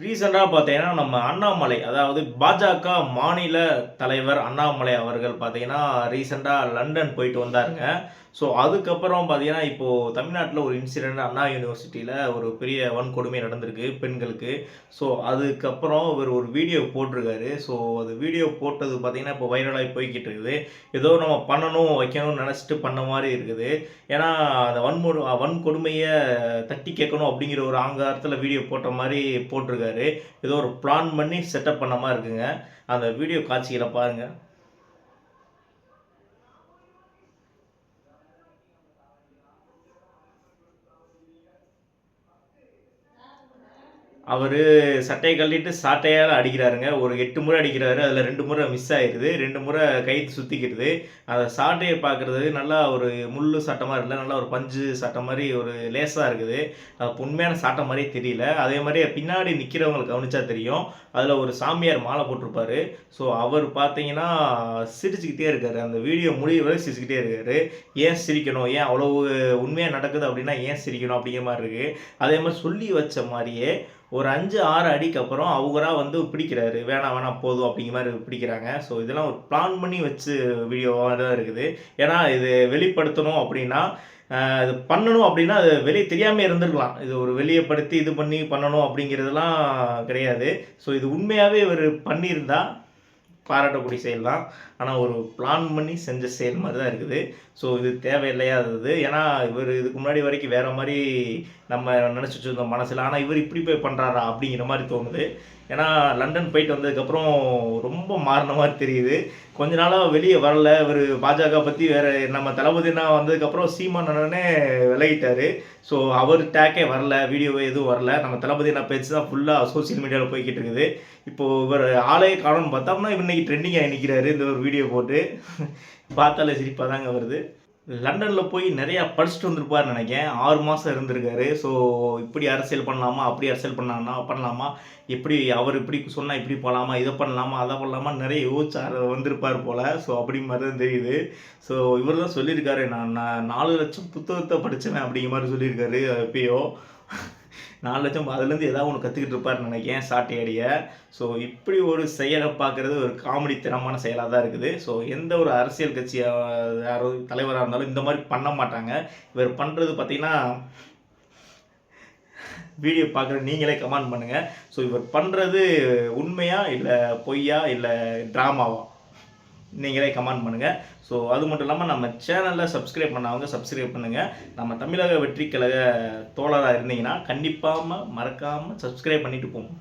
ரீசெண்டா பார்த்தீங்கன்னா, நம்ம அண்ணாமலை அதாவது பாஜக மாநில தலைவர் அண்ணாமலை அவர்கள் பார்த்தீங்கன்னா, ரீசெண்டா லண்டன் போயிட்டு வந்தாருங்க. ஸோ, அதுக்கப்புறம் பார்த்தீங்கன்னா, இப்போ தமிழ்நாட்டுல ஒரு இன்சிடென்ட் அண்ணா யூனிவர்சிட்டியில ஒரு பெரிய வன்கொடுமை நடந்திருக்கு பெண்களுக்கு. ஸோ, அதுக்கப்புறம் இவரு ஒரு வீடியோ போட்டிருக்காரு. ஸோ, அது வீடியோ போட்டது பார்த்தீங்கன்னா, இப்போ வைரலாகி போய்க்கிட்டு இருக்குது. ஏதோ நம்ம பண்ணணும், வைக்கணும்னு நெனச்சுட்டு பண்ண மாரி இருக்குது. ஏன்னா, அந்த வன்கொடுமைய தட்டி கேட்கணும் அப்படிங்கிற ஒரு ஆங்காரத்துல வீடியோ போட்ட மாரி போட்டிருக்காரு. ஏதோ ஒரு பிளான் பண்ணி செட்டப் பண்ண மாரி இருக்குங்க. அந்த வீடியோ காட்சிகள பாருங்க. அவரு சட்டைய கழட்டிட்டு சாட்டையால அடிக்கிறாருங்க. ஒரு 8 முறை அடிக்கிறாரு. அதுல 2 முறை மிஸ் ஆயிருது. 2 முறை கயித்து சுத்திக்கிருது. அந்த சாட்டைய பார்க்கறது நல்லா ஒரு முள்ளு சாட்ட மாரி இல்ல. நல்லா ஒரு பஞ்சு சாட்ட மாரி ஒரு லேசா இருக்குது. உண்மையான சாட்ட மாரியே தெரியல. அதே மாரி பின்னாடி நிக்கிறவங்கள கவனிச்சா தெரியும். அதுல ஒரு சாமியார் மாலை போட்டிருப்பாரு. ஸோ, அவர் பார்த்தீங்கன்னா, சிரிச்சுக்கிட்டே இருக்காரு. அந்த வீடியோ முடியிற வரை சிரிச்சுக்கிட்டே இருக்காரு. ஏன் சிரிக்கணும்? ஏன் அவ்வளவு உண்மையா நடக்குது அப்டின்னா, ஏன் சிரிக்கணும்? அப்படிங்கிற மாரி இருக்கு. அதே மாரி சொல்லி வச்ச மாரியே ஒரு 5, 6 அடிக்கு அப்புறம் அவரா வந்து பிடிக்கிறாரு. வேணாம், வேணாம் போதும் அப்படிங்கிற மாரி பிடிக்கிறாங்க. ஸோ இதெல்லாம் ஒரு பிளான் பண்ணி வச்சு வீடியோவா தான் இருக்குது. ஏன்னா இது வெளிப்படுத்தணும் அப்படின்னா, இது பண்ணணும் அப்படின்னா, அது வெளிய தெரியாமயே இருந்திருக்கலாம். இது ஒரு வெளியப்படுத்தி இது பண்ணி பண்ணணும் அப்படிங்கிறதெல்லாம் கிடையாது. ஸோ இது உண்மையாவே இவரு பண்ணியிருந்தா பாராட்டக்கூடிய செயல் தான். ஆனா ஒரு பிளான் பண்ணி செஞ்ச செயல் மாரி தான் இருக்குது. ஸோ இது தேவையில்லையாதது. ஏன்னா இவரு இதுக்கு முன்னாடி வரைக்கும் வேற மாரி நம்ம நெனச்சுட்டு இருந்தோம் மனசுல. ஆனா இவரு இப்படி போய் பண்றாரா? அப்படிங்கிற மாரி தோணுது. ஏன்னா லண்டன் போயிட்டு வந்ததுக்கப்புறம் ரொம்ப மாறுன மாரி தெரியுது. கொஞ்ச நாளா வெளிய வரல. இவரு பாஜக பத்தி வேற நம்ம தளபதி அண்ணா வந்ததுக்கப்புறம் சீமான் அண்ணனே விலகிட்டாரு. ஸோ அவர் டேக்கே வரல. வீடியோவே எதுவும் வரல. நம்ம தளபதி அண்ணா பேச்சு தான் ஃபுல்லா சோசியல் மீடியால போய்க்கிட்டு இருக்குது. இப்போ இவரு ஆளே காணோம்னு பார்த்தோம்னா, இன்னைக்கு ட்ரெண்டிங் ஆகி நிக்கிறாரு. இந்த ஒரு வீடியோ போட்டு. பார்த்தாலே சிரிப்பா தாங்க வருது. லண்டன்ல போய் நெறையா படிச்சுட்டு வந்திருப்பாருன்னு நெனைக்கிறேன். 6 மாசம் இருந்திருக்காரு. ஸோ இப்படி அரசியல் பண்ணலாமா? அப்படி அரசியல் பண்ணலாமா? எப்படி அவர் இப்படி சொன்னா இப்படி போலாமா? இத பண்ணலாமா? அத பண்ணலாமான்னு நெறைய யோசிச்சு வந்திருப்பார் போல. ஸோ அப்படி மாரி தான் தெரியுது. ஸோ இவரு தான் சொல்லியிருக்காரு. நான் 4,00,000 புத்தகத்த படிச்சவன் அப்படிங்கிற மாரி சொல்லியிருக்காரு எப்பயோ. 4,00,000 அதுலேருந்து ஏதாவது ஒண்ணு கத்துக்கிட்டு இருப்பாருன்னு நெனைக்கிறேன் சாட்டை அடிய. ஸோ இப்படி ஒரு செயல பார்க்குறது ஒரு காமெடித்தனமான செயலா தான் இருக்குது. ஸோ எந்த ஒரு அரசியல் கட்சி யாரோ தலைவரா இருந்தாலும் இந்த மாரி பண்ண மாட்டாங்க. இவர் பண்றது பார்த்தீங்கன்னா, வீடியோ பார்க்குற நீங்களே கமெண்ட் பண்ணுங்க. ஸோ இவர் பண்றது உண்மையா? இல்ல பொய்யா? இல்ல ட்ராமாவா? நீங்களே கமெண்ட் பண்ணுங்க. ஸோ அது மட்டும் இல்லாம நம்ம சேனல சப்ஸ்கிரைப் பண்ணாதவங்க சப்ஸ்கிரைப் பண்ணுங்க. நம்ம தமிழக வெற்றி கழக தோழரா இருந்தீங்கன்னா, கண்டிப்பா மறக்காம சப்ஸ்கிரைப் பண்ணிட்டு போங்க.